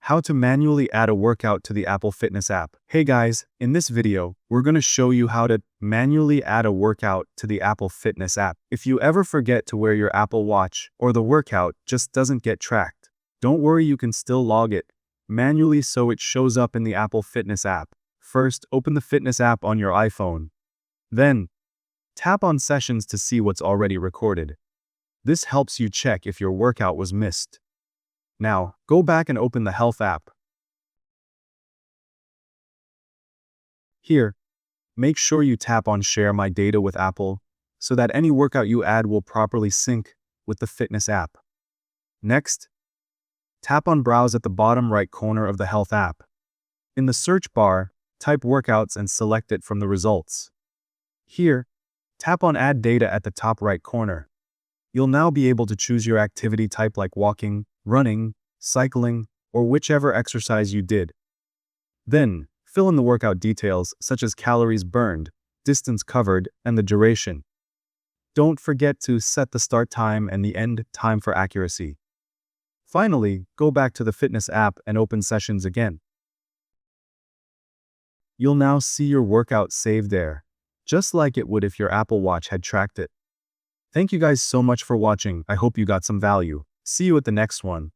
How to manually add a workout to the Apple Fitness app. Hey guys, in this video, we're going to show you how to manually add a workout to the Apple Fitness app. If you ever forget to wear your Apple Watch or the workout just doesn't get tracked, don't worry, you can still log it manually so it shows up in the Apple Fitness app. First, open the Fitness app on your iPhone. Then, tap on Sessions to see what's already recorded. This helps you check if your workout was missed. Now, go back and open the Health app. Here, make sure you tap on Share My Data with Apple so that any workout you add will properly sync with the Fitness app. Next, tap on Browse at the bottom right corner of the Health app. In the search bar, type workouts and select it from the results. Here, tap on Add Data at the top right corner. You'll now be able to choose your activity type like walking, running, cycling, or whichever exercise you did. Then, fill in the workout details such as calories burned, distance covered, and the duration. Don't forget to set the start time and the end time for accuracy. Finally, go back to the Fitness app and open Sessions again. You'll now see your workout saved there, just like it would if your Apple Watch had tracked it. Thank you guys so much for watching. I hope you got some value. See you at the next one.